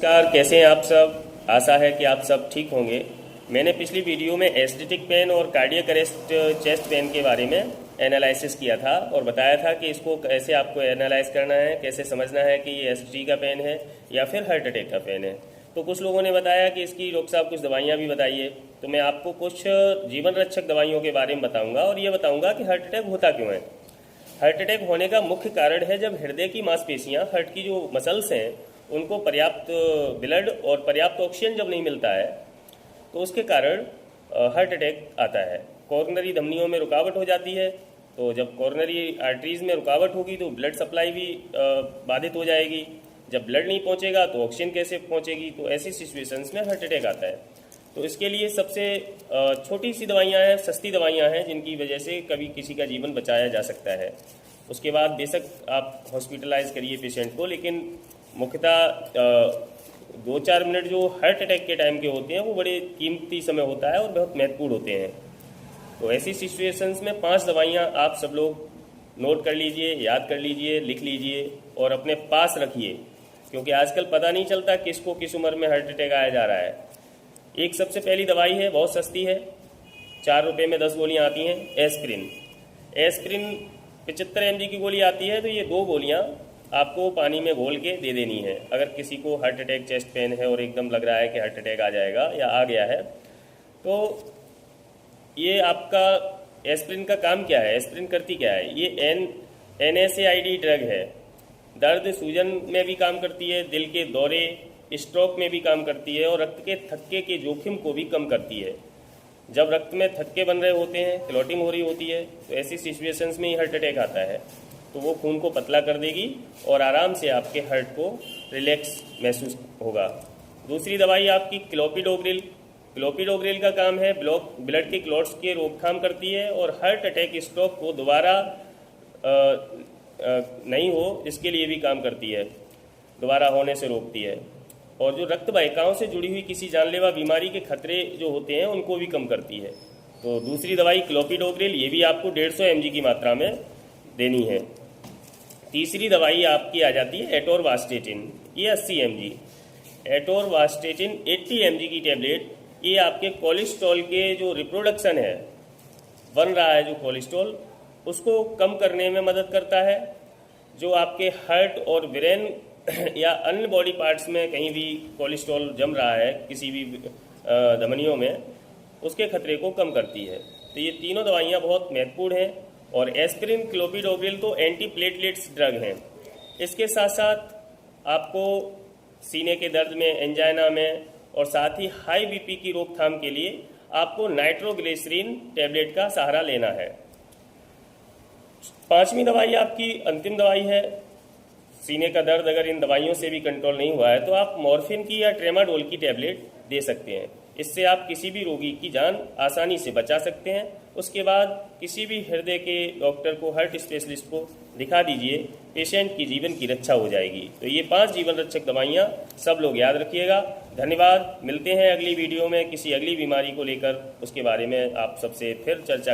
नमस्कार, कैसे हैं आप सब। आशा है कि आप सब ठीक होंगे। मैंने पिछली वीडियो में एसिडिक पेन और कार्डियक अरेस्ट चेस्ट पेन के बारे में एनालिसिस किया था और बताया था कि इसको कैसे आपको एनालाइज करना है, कैसे समझना है कि ये एसिडिटी का पेन है या फिर हार्ट अटैक का पेन है। तो कुछ लोगों ने बताया कि इसकी डॉक्टर साहब कुछ दवाइयाँ भी बताइए, तो मैं आपको कुछ जीवन रक्षक दवाइयों के बारे में बताऊँगा और ये बताऊँगा कि हार्ट अटैक होता क्यों है। हार्ट अटैक होने का मुख्य कारण है जब हृदय की मांसपेशियाँ, हार्ट की जो मसल्स हैं, उनको पर्याप्त ब्लड और पर्याप्त ऑक्सीजन जब नहीं मिलता है तो उसके कारण हार्ट अटैक आता है। कॉर्नरी धमनियों में रुकावट हो जाती है, तो जब कॉर्नरी आर्टरीज में रुकावट होगी तो ब्लड सप्लाई भी बाधित हो जाएगी। जब ब्लड नहीं पहुंचेगा तो ऑक्सीजन कैसे पहुंचेगी, तो ऐसी सिचुएशंस में हार्ट अटैक आता है। तो इसके लिए सबसे छोटी सी दवाइयाँ हैं, सस्ती दवाइयाँ हैं, जिनकी वजह से कभी किसी का जीवन बचाया जा सकता है। उसके बाद बेशक आप हॉस्पिटलाइज करिए पेशेंट को, लेकिन मुख्यतः 2-4 मिनट जो हार्ट अटैक के टाइम के होते हैं वो बड़े कीमती समय होता है और बहुत महत्वपूर्ण होते हैं। तो ऐसी सिचुएशंस में 5 दवाइयाँ आप सब लोग नोट कर लीजिए, याद कर लीजिए, लिख लीजिए और अपने पास रखिए, क्योंकि आजकल पता नहीं चलता किसको किस उम्र में हार्ट अटैक आया जा रहा है। एक सबसे पहली दवाई है, बहुत सस्ती है, 4 रुपये में 10 गोलियाँ आती हैं, एस्प्रिन। एस्प्रिन 75 mg की गोली आती है, तो ये 2 गोलियाँ आपको पानी में घोल के दे देनी है। अगर किसी को हार्ट अटैक, चेस्ट पेन है और एकदम लग रहा है कि हार्ट अटैक आ जाएगा या आ गया है, तो ये आपका एस्प्रिन का काम क्या है, एस्प्रिन करती क्या है। ये NSAID ड्रग है। दर्द, सूजन में भी काम करती है, दिल के दौरे, स्ट्रोक में भी काम करती है और रक्त के थक्के के जोखिम को भी कम करती है। जब रक्त में थक्के बन रहे होते हैं, क्लॉटिंग हो रही होती है, तो ऐसी सिचुएशंस में ही हार्ट अटैक आता है। तो वो खून को पतला कर देगी और आराम से आपके हार्ट को रिलैक्स महसूस होगा। दूसरी दवाई आपकी क्लोपिडोग्रिल। क्लोपिडोग्रिल का काम है ब्लड के क्लॉट्स के रोकथाम करती है और हार्ट अटैक, स्ट्रोक को दोबारा नहीं हो, इसके लिए भी काम करती है, दोबारा होने से रोकती है। और जो रक्त वाहिकाओं से जुड़ी हुई किसी जानलेवा बीमारी के खतरे जो होते हैं उनको भी कम करती है। तो दूसरी दवाई क्लोपिडोग्रिल, ये भी आपको 150 mg की मात्रा में देनी है। तीसरी दवाई आपकी आ जाती है एटोरवास्टेटिन, ये 80 mg। एटोरवास्टेटिन 80 mg की टैबलेट, ये आपके कोलेस्ट्रॉल के जो रिप्रोडक्शन है, बन रहा है जो कोलेस्ट्रॉल, उसको कम करने में मदद करता है। जो आपके हार्ट और ब्रेन या अन्य बॉडी पार्ट्स में कहीं भी कोलेस्ट्रॉल जम रहा है किसी भी धमनियों में, उसके खतरे को कम करती है। तो ये तीनों दवाइयाँ बहुत महत्वपूर्ण हैं। और एस्पिरिन, क्लोपिडोग्रिल तो एंटी प्लेटलेट्स ड्रग हैं। इसके साथ साथ आपको सीने के दर्द में, एंजाइना में और साथ ही हाई बीपी की रोकथाम के लिए आपको नाइट्रोग्लिसरीन टैबलेट का सहारा लेना है। 5वीं दवाई आपकी अंतिम दवाई है। सीने का दर्द अगर इन दवाइयों से भी कंट्रोल नहीं हुआ है तो आप मॉर्फिन की या ट्रेमाडोल की टैबलेट दे सकते हैं। इससे आप किसी भी रोगी की जान आसानी से बचा सकते हैं। उसके बाद किसी भी हृदय के डॉक्टर को, हार्ट स्पेशलिस्ट को दिखा दीजिए, पेशेंट की जीवन की रक्षा हो जाएगी। तो ये 5 जीवन रक्षक दवाइयाँ सब लोग याद रखिएगा। धन्यवाद। मिलते हैं अगली वीडियो में किसी अगली बीमारी को लेकर, उसके बारे में आप सबसे फिर चर्चा